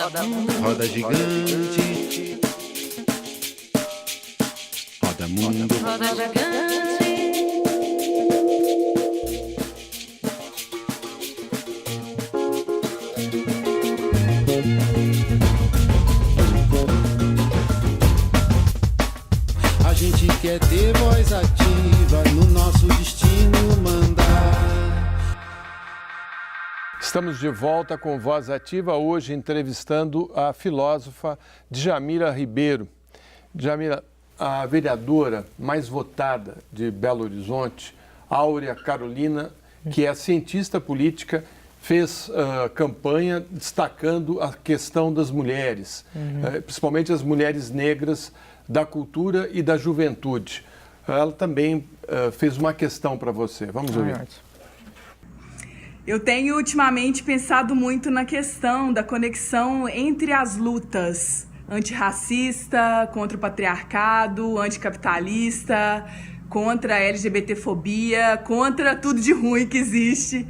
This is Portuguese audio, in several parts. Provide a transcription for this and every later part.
Roda gigante, roda mundo, Roda gigante. a gente quer ter voz ativa no nosso destino mandar. Estamos de volta com Voz Ativa, hoje entrevistando a filósofa Djamila Ribeiro. Djamila, a vereadora mais votada de Belo Horizonte, Áurea Carolina, que é cientista política, fez campanha destacando a questão das mulheres, principalmente as mulheres negras da cultura e da juventude. Ela também fez uma questão para você. Vamos ouvir. Eu tenho ultimamente pensado muito na questão da conexão entre as lutas antirracista, contra o patriarcado, anticapitalista, contra a LGBTfobia, contra tudo de ruim que existe.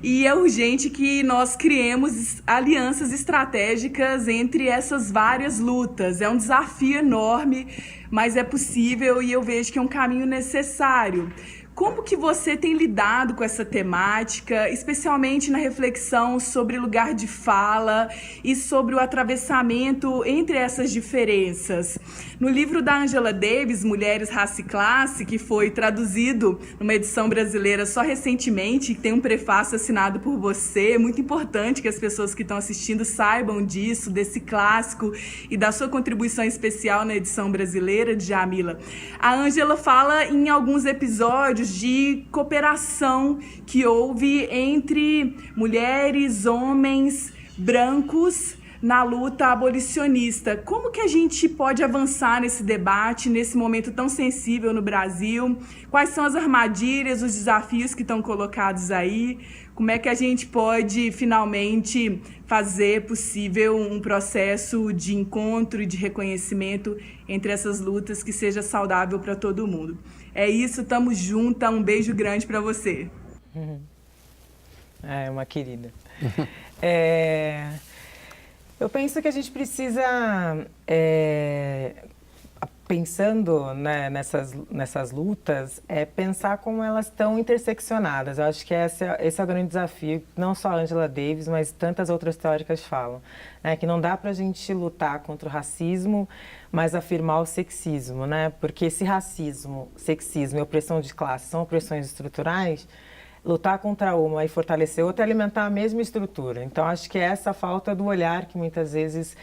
E é urgente que nós criemos alianças estratégicas entre essas várias lutas. É um desafio enorme, mas é possível e eu vejo que é um caminho necessário. Como que você tem lidado com essa temática, especialmente na reflexão sobre lugar de fala e sobre o atravessamento entre essas diferenças? No livro da Angela Davis, Mulheres, Raça e Classe, que foi traduzido numa edição brasileira só recentemente, que tem um prefácio assinado por você, é muito importante que as pessoas que estão assistindo saibam disso, desse clássico e da sua contribuição especial na edição brasileira, Djamila. A Angela fala em alguns episódios de cooperação que houve entre mulheres, homens, brancos na luta abolicionista. Como que a gente pode avançar nesse debate, nesse momento tão sensível no Brasil? Quais são as armadilhas, os desafios que estão colocados aí? Como é que a gente pode finalmente fazer possível um processo de encontro e de reconhecimento entre essas lutas que seja saudável para todo mundo? É isso, tamo juntas, um beijo grande para você. É uma querida. Eu penso que a gente precisa, pensando, né, nessas lutas, pensar como elas estão interseccionadas. Eu acho que esse é o grande desafio, não só a Angela Davis, mas tantas outras teóricas falam, né, que não dá para a gente lutar contra o racismo, mas afirmar o sexismo, né? Porque se racismo, sexismo e opressão de classe são opressões estruturais, lutar contra uma e fortalecer outra é alimentar a mesma estrutura. Então, acho que é essa falta do olhar que muitas vezes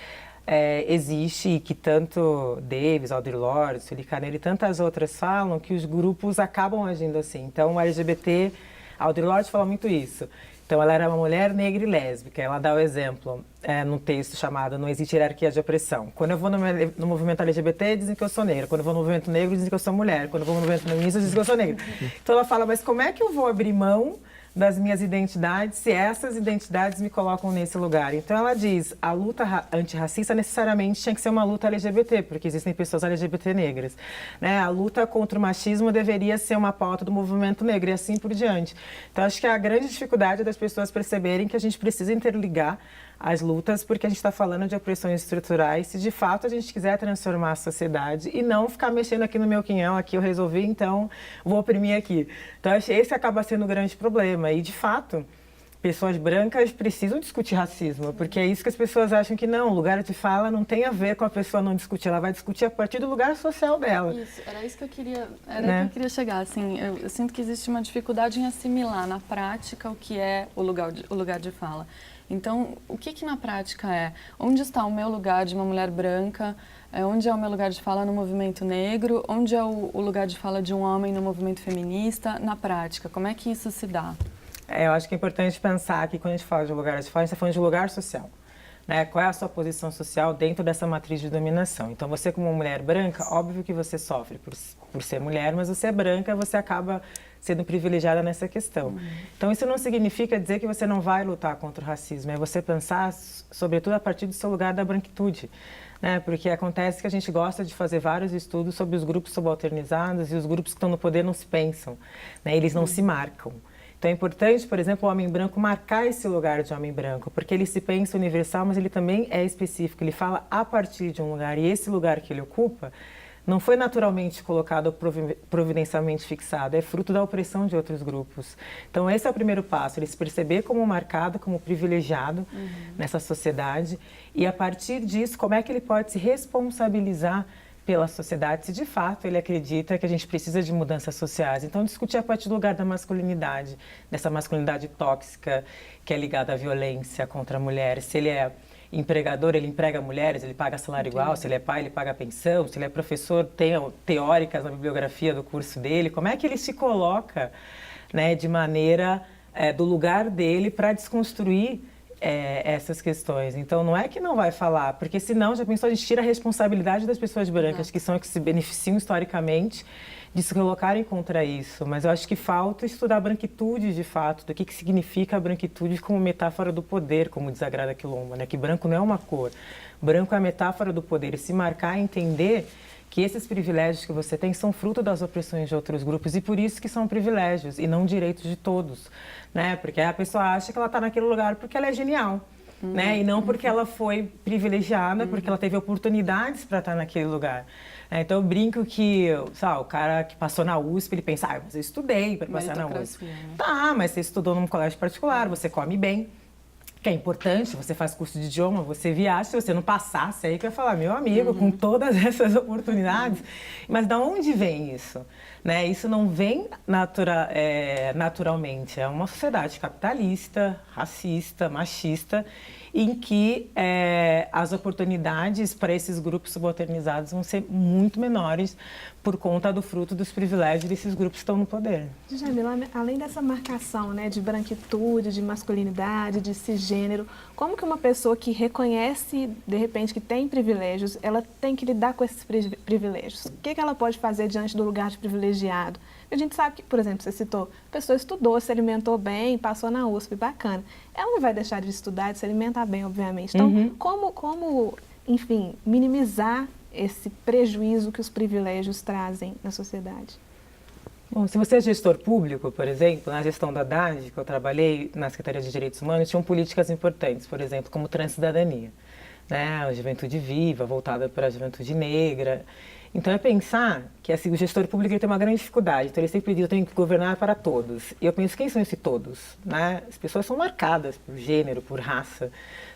existe e que tanto Davis, Audre Lorde, Sueli Carneiro e tantas outras falam, que os grupos acabam agindo assim. Então, o LGBT, Audre Lorde fala muito isso. Então, ela era uma mulher negra e lésbica. Ela dá o exemplo num texto chamado Não Existe Hierarquia de Opressão. Quando eu vou no movimento LGBT, dizem que eu sou negra. Quando eu vou no movimento negro, dizem que eu sou mulher. Quando eu vou no movimento feminista, dizem que eu sou negra. Então, ela fala, mas como é que eu vou abrir mão das minhas identidades se essas identidades me colocam nesse lugar? Então, ela diz, a luta antirracista necessariamente tinha que ser uma luta LGBT, porque existem pessoas LGBT negras, né? A luta contra o machismo deveria ser uma pauta do movimento negro e assim por diante. Então, acho que a grande dificuldade é das pessoas perceberem que a gente precisa interligar as lutas, porque a gente está falando de opressões estruturais, se de fato a gente quiser transformar a sociedade e não ficar mexendo aqui no meu quinhão, aqui eu resolvi, então vou oprimir aqui. Então, acho que esse acaba sendo o grande problema. E, de fato, pessoas brancas precisam discutir racismo, porque é isso que as pessoas acham que não, o lugar de fala não tem a ver com a pessoa não discutir, ela vai discutir a partir do lugar social dela. Isso, era isso que eu queria, que eu queria chegar, assim, eu sinto que existe uma dificuldade em assimilar na prática o que é o lugar de fala. Então, o que na prática é? Onde está o meu lugar de uma mulher branca? Onde é o meu lugar de fala no movimento negro? Onde é o lugar de fala de um homem no movimento feminista? Na prática, como é que isso se dá? Eu acho que é importante pensar que quando a gente fala de lugar de fala, a gente está falando de lugar social, né? Qual é a sua posição social dentro dessa matriz de dominação? Então, você como mulher branca, óbvio que você sofre por ser mulher, mas você é branca, você acaba sendo privilegiada nessa questão. Então, isso não significa dizer que você não vai lutar contra o racismo, é você pensar, sobretudo, a partir do seu lugar da branquitude, né? Porque acontece que a gente gosta de fazer vários estudos sobre os grupos subalternizados e os grupos que estão no poder não se pensam, né? Eles não se marcam. Então é importante, por exemplo, o homem branco marcar esse lugar de homem branco, porque ele se pensa universal, mas ele também é específico, ele fala a partir de um lugar, e esse lugar que ele ocupa não foi naturalmente colocado ou providencialmente fixado, é fruto da opressão de outros grupos. Então esse é o primeiro passo, ele se perceber como marcado, como privilegiado nessa sociedade, e a partir disso, como é que ele pode se responsabilizar pela sociedade, se de fato ele acredita que a gente precisa de mudanças sociais. Então, discutir a partir do lugar da masculinidade, dessa masculinidade tóxica que é ligada à violência contra a mulher. Se ele é empregador, ele emprega mulheres, ele paga salário igual. Se ele é pai, ele paga pensão. Se ele é professor, tem teóricas na bibliografia do curso dele. Como é que ele se coloca, né, de maneira do lugar dele para desconstruir essas questões. Então, não é que não vai falar, porque senão, já pensou, a gente tira a responsabilidade das pessoas brancas, que são as que se beneficiam historicamente, de se colocarem contra isso. Mas eu acho que falta estudar a branquitude, de fato, do que significa a branquitude como metáfora do poder, como diz a Grada Quilomba, né? Que branco não é uma cor. Branco é a metáfora do poder. E se marcar, entender que esses privilégios que você tem são fruto das opressões de outros grupos, e por isso que são privilégios e não direitos de todos, né? Porque a pessoa acha que ela está naquele lugar porque ela é genial, né? E não porque ela foi privilegiada, porque ela teve oportunidades para estar naquele lugar. Então eu brinco que, sabe, o cara que passou na USP, ele pensa, mas eu estudei para passar na USP. Né? Tá, mas você estudou num colégio particular, você come bem, que é importante, você faz curso de idioma, você viaja, se você não passasse aí, que eu ia falar, meu amigo, com todas essas oportunidades, mas de onde vem isso? Né? Isso não vem naturalmente, é uma sociedade capitalista, racista, machista, em que as oportunidades para esses grupos subalternizados vão ser muito menores por conta do fruto dos privilégios desses grupos que estão no poder. Djamila, além dessa marcação, né, de branquitude, de masculinidade, de cisgênero, como que uma pessoa que reconhece, de repente, que tem privilégios, ela tem que lidar com esses privilégios? O que ela pode fazer diante do lugar de privilegiado? A gente sabe que, por exemplo, você citou, a pessoa estudou, se alimentou bem, passou na USP, bacana. Ela não vai deixar de estudar, de se alimentar bem, obviamente. Então, como, enfim, minimizar esse prejuízo que os privilégios trazem na sociedade? Bom, se você é gestor público, por exemplo, na gestão da DAD, que eu trabalhei na Secretaria de Direitos Humanos, tinham políticas importantes, por exemplo, como Transcidadania, né? A Juventude Viva, voltada para a juventude negra. Então, é pensar que assim, o gestor público ele tem uma grande dificuldade. Então, ele sempre diz, eu tenho que governar para todos. E eu penso, quem são esses todos? Né? As pessoas são marcadas por gênero, por raça.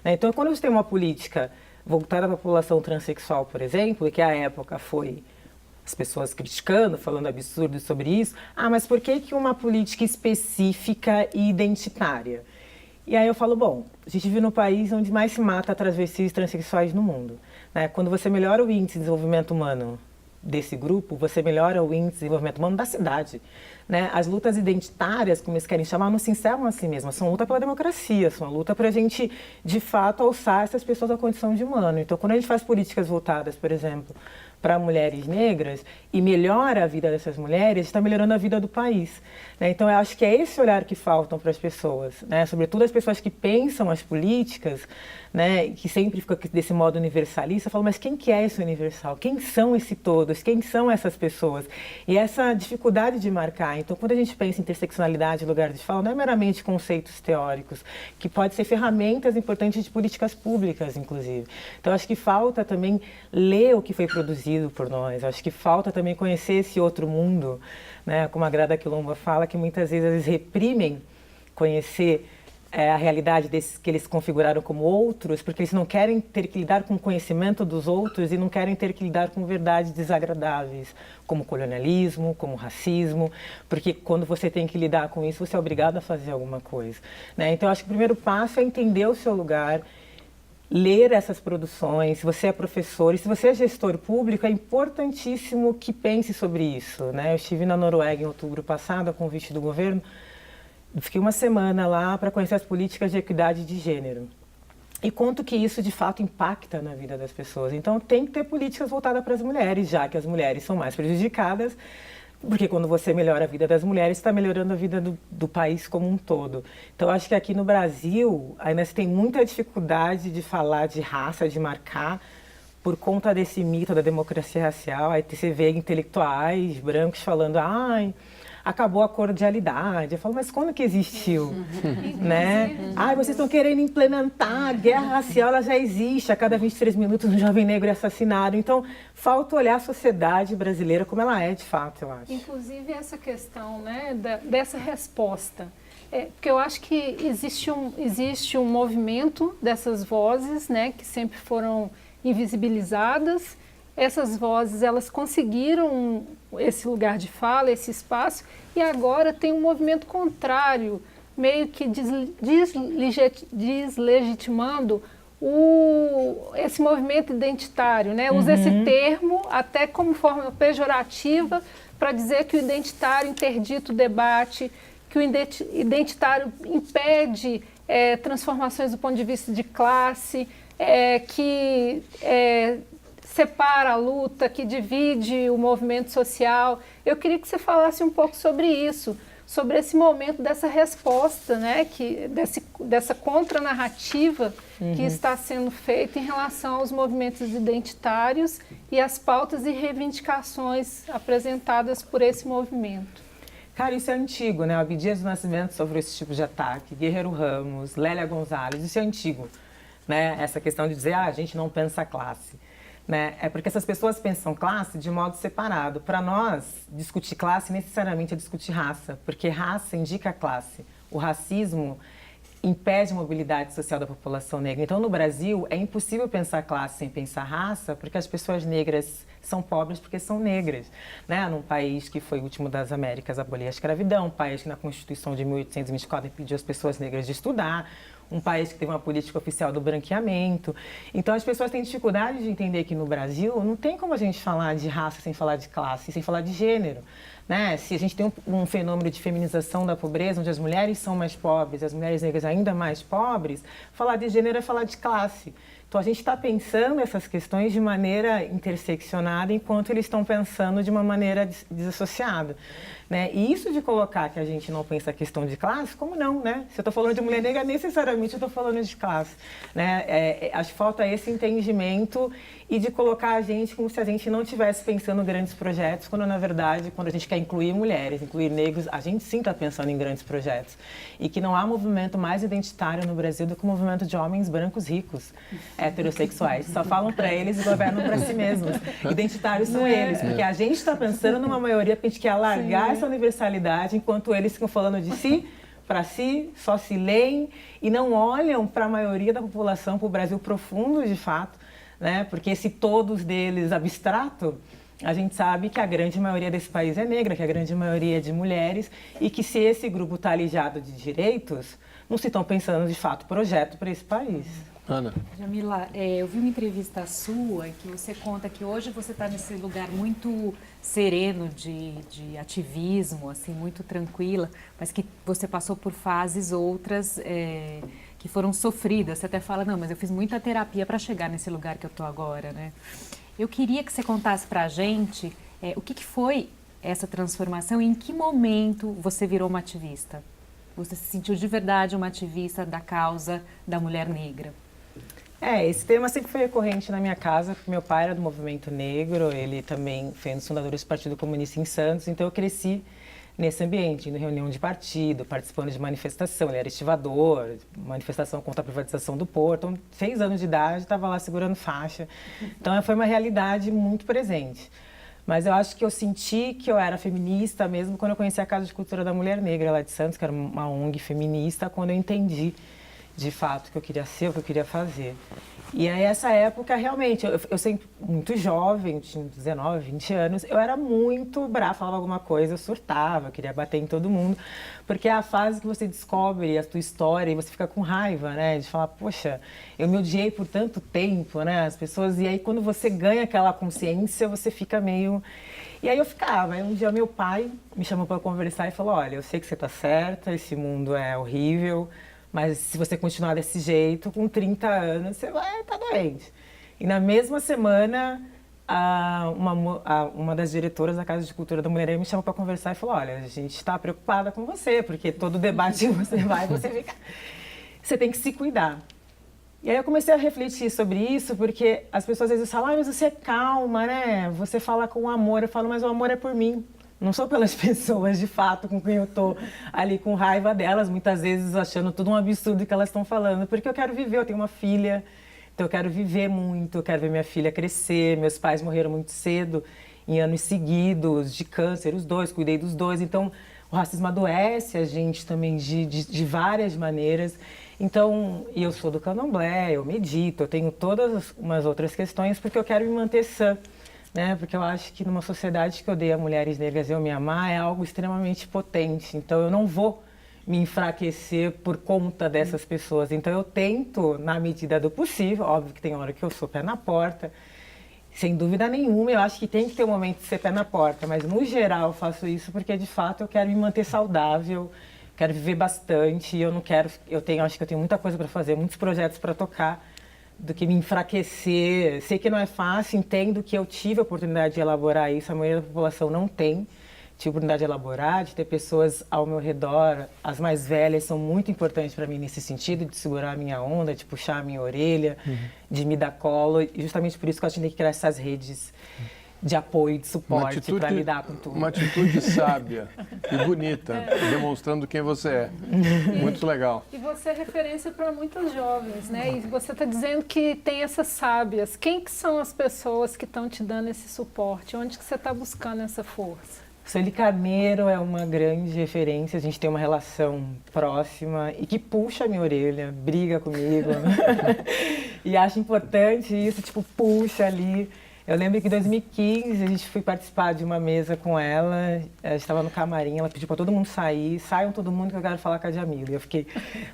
Né? Então, quando você tem uma política voltada à população transexual, por exemplo, e que a época foi as pessoas criticando, falando absurdos sobre isso, mas por que uma política específica e identitária? E aí eu falo, bom, a gente vive no país onde mais se mata travestis e transexuais no mundo. Né? Quando você melhora o índice de desenvolvimento humano desse grupo, você melhora o índice de desenvolvimento humano da cidade. Né? As lutas identitárias, como eles querem chamar, não se encerram a si mesmas, são luta pela democracia, são luta para a gente, de fato, alçar essas pessoas à condição de humano. Então, quando a gente faz políticas voltadas, por exemplo, para mulheres negras e melhora a vida dessas mulheres, está melhorando a vida do país. Né? Então, eu acho que é esse olhar que faltam para as pessoas, né? Sobretudo as pessoas que pensam as políticas, né? Que sempre ficam desse modo universalista, falam, mas quem que é esse universal? Quem são esses todos? Quem são essas pessoas? E essa dificuldade de marcar. Então, quando a gente pensa em interseccionalidade, lugar de fala, não é meramente conceitos teóricos, que pode ser ferramentas importantes de políticas públicas, inclusive. Então, acho que falta também ler o que foi produzido por nós. Acho que falta também conhecer esse outro mundo, né? Como a Grada Quilomba fala, que muitas vezes eles reprimem conhecer a realidade desses que eles configuraram como outros, porque eles não querem ter que lidar com o conhecimento dos outros e não querem ter que lidar com verdades desagradáveis, como colonialismo, como racismo, porque quando você tem que lidar com isso, você é obrigado a fazer alguma coisa. Né? Então, acho que o primeiro passo é entender o seu lugar, ler essas produções. Se você é professor e se você é gestor público, é importantíssimo que pense sobre isso. Né? Eu estive na Noruega em outubro passado, a convite do governo. Fiquei uma semana lá para conhecer as políticas de equidade de gênero. E quanto que isso, de fato, impacta na vida das pessoas. Então, tem que ter políticas voltadas para as mulheres, já que as mulheres são mais prejudicadas, porque quando você melhora a vida das mulheres, está melhorando a vida do país como um todo. Então, acho que aqui no Brasil, ainda se tem muita dificuldade de falar de raça, de marcar, por conta desse mito da democracia racial. Aí você vê intelectuais brancos falando, acabou a cordialidade. Eu falo, mas quando que existiu? Né? Vocês estão querendo implementar a guerra racial, ela já existe. A cada 23 minutos um jovem negro é assassinado. Então, falta olhar a sociedade brasileira como ela é, de fato, eu acho. Inclusive, essa questão, né, dessa resposta. Porque eu acho que existe um movimento dessas vozes, né, que sempre foram invisibilizadas. Essas vozes, elas conseguiram esse lugar de fala, esse espaço, e agora tem um movimento contrário, meio que deslegitimando esse movimento identitário, né? Usa esse termo até como forma pejorativa para dizer que o identitário interdita o debate, que o identitário impede transformações do ponto de vista de classe, que separa a luta, que divide o movimento social. Eu queria que você falasse um pouco sobre isso, sobre esse momento dessa resposta, né, dessa contranarrativa que está sendo feita em relação aos movimentos identitários e as pautas e reivindicações apresentadas por esse movimento. Cara, isso é antigo, né? O Abdias do Nascimento sofreu esse tipo de ataque, Guerreiro Ramos, Lélia Gonzalez, isso é antigo, né? Essa questão de dizer, a gente não pensa classe. Né? É porque essas pessoas pensam classe de modo separado. Para nós, discutir classe necessariamente é discutir raça, porque raça indica classe. O racismo impede a mobilidade social da população negra. Então, no Brasil, é impossível pensar classe sem pensar raça, porque as pessoas negras são pobres porque são negras. Né? Num país que foi o último das Américas a abolir a escravidão, um país que na Constituição de 1824 impediu as pessoas negras de estudar, um país que teve uma política oficial do branqueamento. Então, as pessoas têm dificuldade de entender que no Brasil não tem como a gente falar de raça sem falar de classe, sem falar de gênero. Né? Se a gente tem um fenômeno de feminização da pobreza, onde as mulheres são mais pobres, as mulheres negras ainda mais pobres, falar de gênero é falar de classe. Então, a gente está pensando essas questões de maneira interseccionada, enquanto eles estão pensando de uma maneira desassociada. Né? E isso de colocar que a gente não pensa a questão de classe, como não, né? Se eu estou falando de mulher negra, necessariamente eu estou falando de classe. Né? Acho que falta esse entendimento e de colocar a gente como se a gente não estivesse pensando em grandes projetos, quando, na verdade, quando a gente quer incluir mulheres, incluir negros, a gente sim está pensando em grandes projetos. E que não há movimento mais identitário no Brasil do que o movimento de homens brancos ricos, heterossexuais. Só falam para eles e governam para si mesmos. Identitários são eles, porque a gente está pensando numa maioria que a gente quer alargar essa universalidade, enquanto eles ficam falando de si, para si, só se leem e não olham para a maioria da população, para o Brasil profundo, de fato, né? Porque esse todos deles abstrato, a gente sabe que a grande maioria desse país é negra, que a grande maioria é de mulheres e que se esse grupo está alijado de direitos, não se estão pensando, de fato, projeto para esse país. Ana. Jamila, eu vi uma entrevista sua em que você conta que hoje você está nesse lugar muito sereno de ativismo, assim, muito tranquila, mas que você passou por fases outras que foram sofridas. Você até fala, não, mas eu fiz muita terapia para chegar nesse lugar que eu estou agora, né? Eu queria que você contasse para a gente o que foi essa transformação e em que momento você virou uma ativista. Você se sentiu de verdade uma ativista da causa da mulher negra? Esse tema sempre foi recorrente na minha casa, porque meu pai era do movimento negro, ele também foi um dos fundadores do Partido Comunista em Santos, então eu cresci nesse ambiente, indo em reunião de partido, participando de manifestação, ele era estivador, manifestação contra a privatização do Porto, então 6 anos de idade, estava lá segurando faixa, então foi uma realidade muito presente. Mas eu acho que eu senti que eu era feminista mesmo quando eu conheci a Casa de Cultura da Mulher Negra lá de Santos, que era uma ONG feminista, quando eu entendi de fato o que eu queria ser, o que eu queria fazer. E aí, essa época, realmente, eu sempre muito jovem, tinha 19, 20 anos, eu era muito brava, falava alguma coisa, eu surtava, eu queria bater em todo mundo, porque é a fase que você descobre a tua história e você fica com raiva, né, de falar, poxa, eu me odiei por tanto tempo, né, as pessoas, e aí quando você ganha aquela consciência, você fica meio... E aí eu ficava, aí um dia meu pai me chamou para conversar e falou, olha, eu sei que você tá certa, esse mundo é horrível, mas se você continuar desse jeito, com 30 anos, você vai estar doente. E na mesma semana, uma das diretoras da Casa de Cultura da Mulher me chamou para conversar e falou, olha, a gente está preocupada com você, porque todo debate que você vai, você fica... Você tem que se cuidar. E aí eu comecei a refletir sobre isso, porque as pessoas às vezes falam, mas você é calma, né? Você fala com amor. Eu falo, mas o amor é por mim. Não sou pelas pessoas, de fato, com quem eu tô ali com raiva delas, muitas vezes achando tudo um absurdo que elas estão falando, porque eu quero viver, eu tenho uma filha, então eu quero viver muito, eu quero ver minha filha crescer, meus pais morreram muito cedo, em anos seguidos, de câncer, os dois, cuidei dos dois, então o racismo adoece a gente também de várias maneiras. Então, e eu sou do candomblé, eu medito, eu tenho todas umas outras questões porque eu quero me manter sã. Né? Porque eu acho que numa sociedade que odeia mulheres negras eu me amar é algo extremamente potente. Então eu não vou me enfraquecer por conta dessas pessoas. Então eu tento, na medida do possível, óbvio que tem hora que eu sou pé na porta, sem dúvida nenhuma, eu acho que tem que ter um momento de ser pé na porta, mas no geral eu faço isso porque de fato eu quero me manter saudável, quero viver bastante, eu não quero, acho que eu tenho muita coisa para fazer, muitos projetos para tocar, do que me enfraquecer. Sei que não é fácil, entendo que eu tive a oportunidade de elaborar isso, a maioria da população não tem. Tive a oportunidade de elaborar, de ter pessoas ao meu redor. As mais velhas são muito importantes para mim nesse sentido, de segurar a minha onda, de puxar a minha orelha, de me dar colo. E justamente por isso que eu acho que tem que criar essas redes de apoio, de suporte para lidar com tudo. Uma atitude sábia e bonita, demonstrando quem você é. Muito legal. E você é referência para muitos jovens, né? E você está dizendo que tem essas sábias. Quem que são as pessoas que estão te dando esse suporte? Onde que você está buscando essa força? Sueli Carneiro é uma grande referência, a gente tem uma relação próxima e que puxa a minha orelha, briga comigo. E acho importante isso, tipo, puxa ali. Eu lembro que em 2015 a gente foi participar de uma mesa com ela, a gente estava no camarim, ela pediu para todo mundo sair, saiam todo mundo que eu quero falar com a Djamila. E eu falei,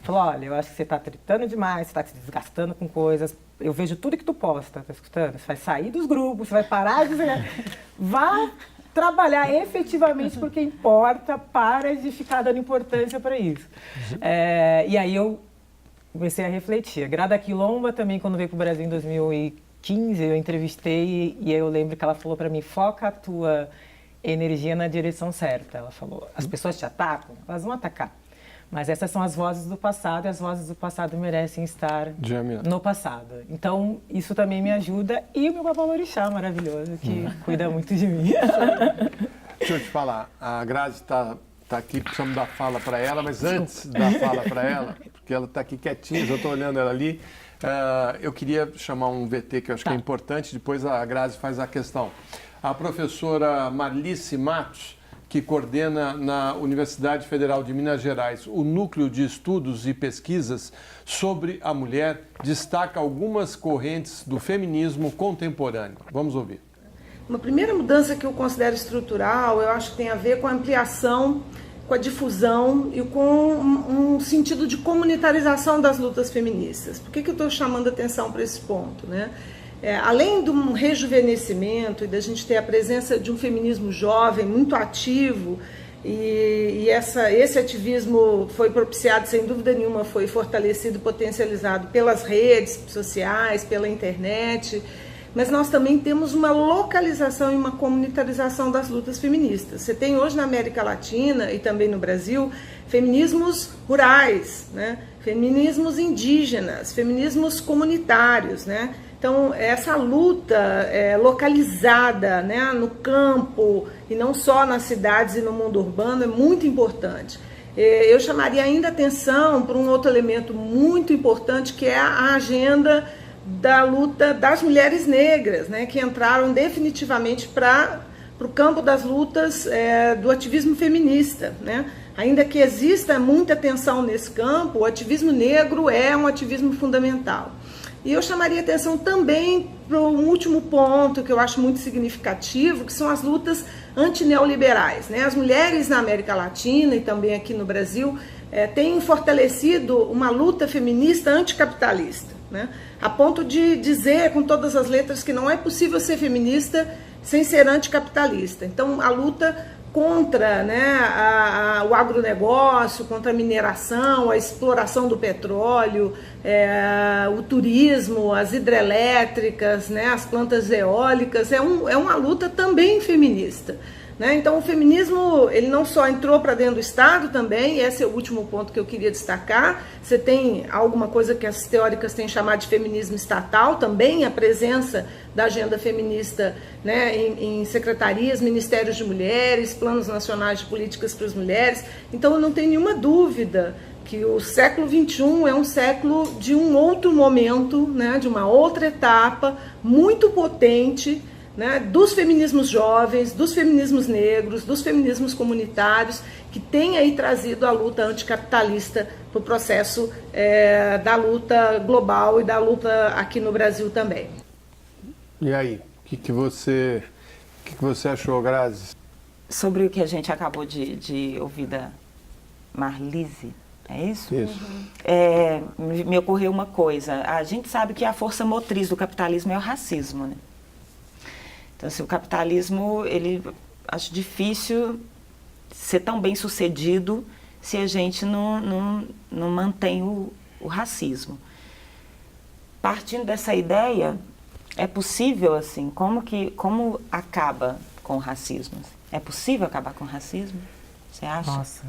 olha, eu acho que você está tritando demais, você está se desgastando com coisas, eu vejo tudo que tu posta, tá escutando? Você vai sair dos grupos, você vai parar de... Vá trabalhar efetivamente porque importa, para de ficar dando importância para isso. E aí eu comecei a refletir. A Grada Quilomba também, quando veio para o Brasil em 2015, eu entrevistei e eu lembro que ela falou para mim, foca a tua energia na direção certa. Ela falou, as pessoas te atacam, elas vão atacar. Mas essas são as vozes do passado e as vozes do passado merecem estar no passado. Então, isso também me ajuda. E o meu babalorixá maravilhoso, que cuida muito de mim. Deixa eu te falar, a Grazi está aqui, precisamos dar fala para ela, mas antes da fala para ela, porque ela está aqui quietinha, já estou olhando ela ali, eu queria chamar um VT que eu acho que é importante, depois a Grazi faz a questão. A professora Marlice Matos, que coordena na Universidade Federal de Minas Gerais o Núcleo de Estudos e Pesquisas sobre a Mulher, destaca algumas correntes do feminismo contemporâneo. Vamos ouvir. Uma primeira mudança que eu considero estrutural, eu acho que tem a ver com a ampliação, com a difusão e com um sentido de comunitarização das lutas feministas. Por que eu estou chamando atenção para esse ponto, né? Além de um rejuvenescimento e da gente ter a presença de um feminismo jovem, muito ativo, e esse ativismo foi propiciado, sem dúvida nenhuma, foi fortalecido, potencializado pelas redes sociais, pela internet, mas nós também temos uma localização e uma comunitarização das lutas feministas. Você tem hoje na América Latina e também no Brasil feminismos rurais, né? Feminismos indígenas, feminismos comunitários, né? Então, essa luta localizada, né, no campo e não só nas cidades e no mundo urbano é muito importante. Eu chamaria ainda atenção para um outro elemento muito importante, que é a agenda da luta das mulheres negras, né, que entraram definitivamente para o campo das lutas do ativismo feminista, né? Ainda que exista muita tensão nesse campo, o ativismo negro é um ativismo fundamental. E eu chamaria atenção também para um último ponto que eu acho muito significativo, que são as lutas antineoliberais, né? As mulheres na América Latina e também aqui no Brasil têm fortalecido uma luta feminista anticapitalista, né? A ponto de dizer com todas as letras que não é possível ser feminista sem ser anticapitalista. Então, a luta contra, né, o agronegócio, contra a mineração, a exploração do petróleo, o turismo, as hidrelétricas, né, as plantas eólicas, é uma luta também feminista. né? Então o feminismo, ele não só entrou para dentro do Estado também, esse é o último ponto que eu queria destacar. Você tem alguma coisa que as teóricas têm chamado de feminismo estatal, também a presença da agenda feminista, né, em secretarias, ministérios de mulheres, planos nacionais de políticas para as mulheres. Então eu não tenho nenhuma dúvida que o século XXI é um século de um outro momento, né, de uma outra etapa muito potente, né, dos feminismos jovens, dos feminismos negros, dos feminismos comunitários, que tem aí trazido a luta anticapitalista para o processo da luta global e da luta aqui no Brasil também. E aí, o que você achou, Grazi? Sobre o que a gente acabou de ouvir da Marlise, é isso? Isso. Me ocorreu uma coisa. A gente sabe que a força motriz do capitalismo é o racismo, né? Então, assim, o capitalismo, acho difícil ser tão bem sucedido se a gente não mantém o racismo. Partindo dessa ideia, é possível, assim, como acaba com o racismo? É possível acabar com o racismo? Você acha? Nossa.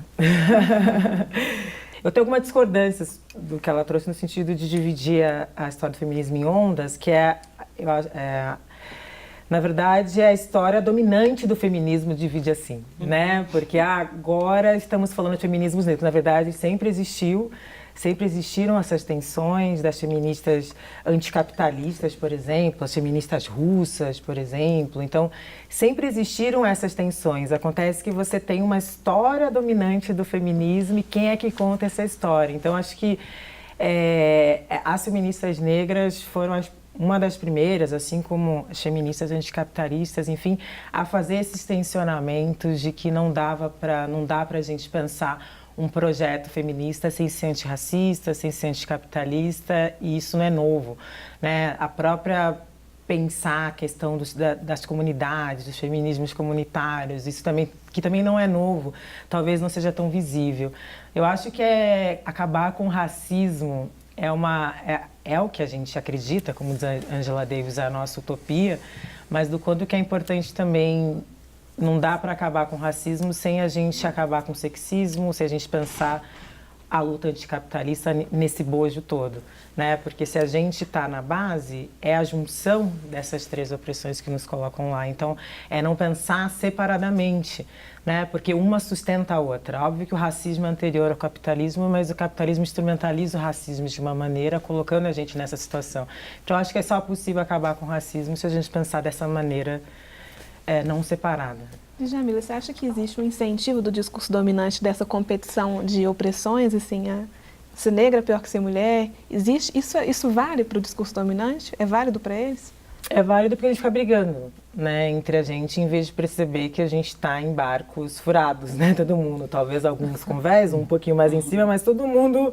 Eu tenho algumas discordâncias do que ela trouxe no sentido de dividir a história do feminismo em ondas, que na verdade, a história dominante do feminismo divide assim, né? Porque agora estamos falando de feminismos negros. Na verdade, sempre existiram essas tensões das feministas anticapitalistas, por exemplo, as feministas russas, por exemplo. Então, sempre existiram essas tensões. Acontece que você tem uma história dominante do feminismo e quem é que conta essa história? Então, acho que as feministas negras foram uma das primeiras, assim como as feministas anticapitalistas, enfim, a fazer esses tensionamentos de que não dá para a gente pensar um projeto feminista sem ser antirracista, sem ser anticapitalista, e isso não é novo, né? A própria pensar a questão das comunidades, dos feminismos comunitários, isso também, que também não é novo, talvez não seja tão visível. Eu acho que acabar com o racismo é o que a gente acredita, como diz a Angela Davis, a nossa utopia, mas do quanto que é importante também, não dá para acabar com o racismo sem a gente acabar com o sexismo, se a gente pensar a luta anticapitalista nesse bojo todo, né? Porque se a gente está na base, é a junção dessas três opressões que nos colocam lá. Então, é não pensar separadamente, né? Porque uma sustenta a outra. Óbvio que o racismo é anterior ao capitalismo, mas o capitalismo instrumentaliza o racismo de uma maneira, colocando a gente nessa situação. Então, acho que é só possível acabar com o racismo se a gente pensar dessa maneira não separada. Djamila, você acha que existe um incentivo do discurso dominante dessa competição de opressões, assim, ser negra é pior que ser mulher? Existe isso vale para o discurso dominante? É válido para eles? É válido porque a gente fica brigando, né, entre a gente, em vez de perceber que a gente está em barcos furados, né, todo mundo. Talvez alguns conversam um pouquinho mais em cima, mas todo mundo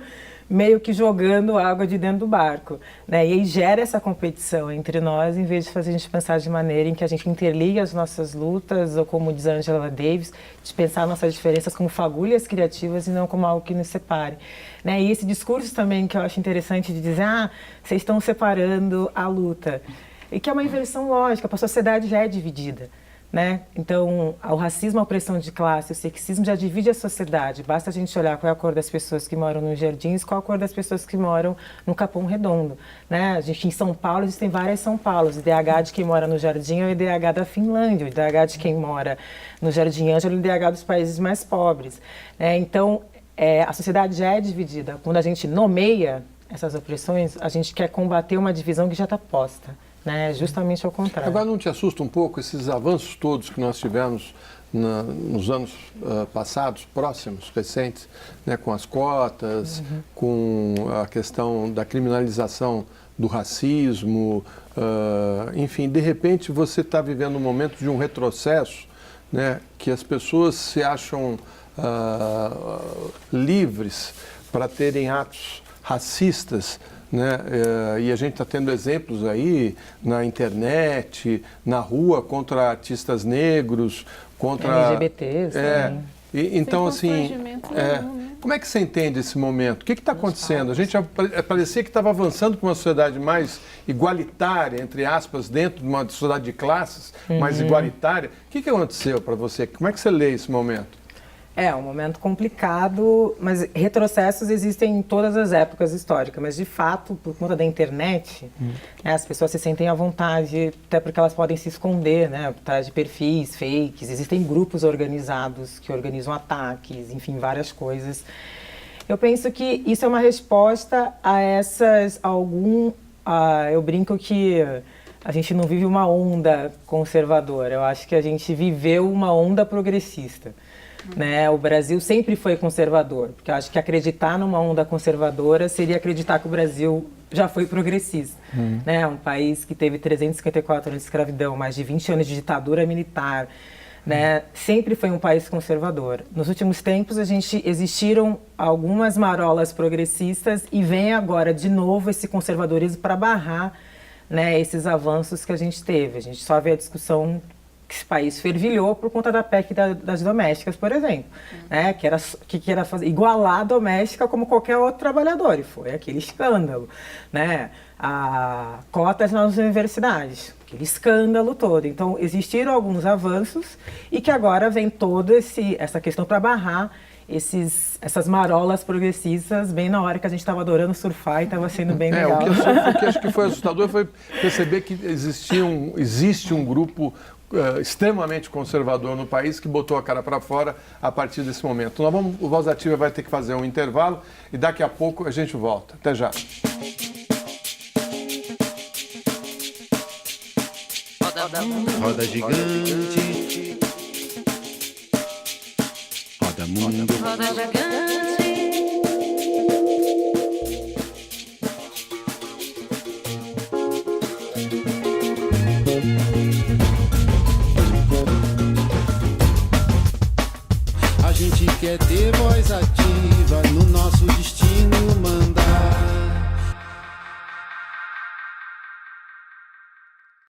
meio que jogando água de dentro do barco, né? E aí gera essa competição entre nós, em vez de fazer a gente pensar de maneira em que a gente interliga as nossas lutas, ou como diz a Angela Davis, de pensar nossas diferenças como fagulhas criativas e não como algo que nos separe, né? E esse discurso também que eu acho interessante de dizer, vocês estão separando a luta, e que é uma inversão lógica, a sociedade já é dividida, né? Então, o racismo, a opressão de classe, o sexismo já divide a sociedade. Basta a gente olhar qual é a cor das pessoas que moram nos Jardins, qual a cor das pessoas que moram no Capão Redondo, né? A gente, em São Paulo, existem várias São Paulos. O IDH de quem mora no Jardim é o IDH da Finlândia, o IDH de quem mora no Jardim Ângelo é o IDH dos países mais pobres, né? Então, a sociedade já é dividida. Quando a gente nomeia essas opressões, a gente quer combater uma divisão que já está posta, né? Justamente ao contrário. Agora, não te assusta um pouco esses avanços todos que nós tivemos nos anos passados, próximos, recentes, né? Com as cotas, com a questão da criminalização do racismo, enfim, de repente você está vivendo um momento de um retrocesso, né? Que as pessoas se acham livres para terem atos racistas, né? E a gente está tendo exemplos aí na internet, na rua, contra artistas negros, contra LGBTs também. Então, assim, Como é que você entende esse momento? O que está acontecendo? A gente parecia que estava avançando para uma sociedade mais igualitária, entre aspas, dentro de uma sociedade de classes, mais igualitária. O que aconteceu para você? Como é que você lê esse momento? É um momento complicado, mas retrocessos existem em todas as épocas históricas, mas de fato, por conta da internet, né, as pessoas se sentem à vontade, até porque elas podem se esconder, né, por trás de perfis fakes, existem grupos organizados que organizam ataques, enfim, várias coisas. Eu penso que isso é uma resposta a essas, eu brinco que a gente não vive uma onda conservadora, eu acho que a gente viveu uma onda progressista. Né? O Brasil sempre foi conservador, porque eu acho que acreditar numa onda conservadora seria acreditar que o Brasil já foi progressista. Né? Um país que teve 354 anos de escravidão, mais de 20 anos de ditadura militar, né? Sempre foi um país conservador. Nos últimos tempos existiram algumas marolas progressistas e vem agora de novo esse conservadorismo para barrar, né, esses avanços que a gente teve. A gente só vê a discussão que esse país fervilhou por conta da PEC das domésticas, por exemplo, né, que era igualar a doméstica como qualquer outro trabalhador, e foi aquele escândalo, né, a cotas nas universidades, aquele escândalo todo. Então, existiram alguns avanços e que agora vem toda essa questão para barrar essas marolas progressistas bem na hora que a gente estava adorando surfar e estava sendo bem legal. O que acho que foi assustador foi perceber que existe um grupo extremamente conservador no país que botou a cara para fora a partir desse momento. O Voz Ativa vai ter que fazer um intervalo e daqui a pouco a gente volta. Até já. Roda gigante, roda mundo, roda gigante. A gente quer ter voz ativa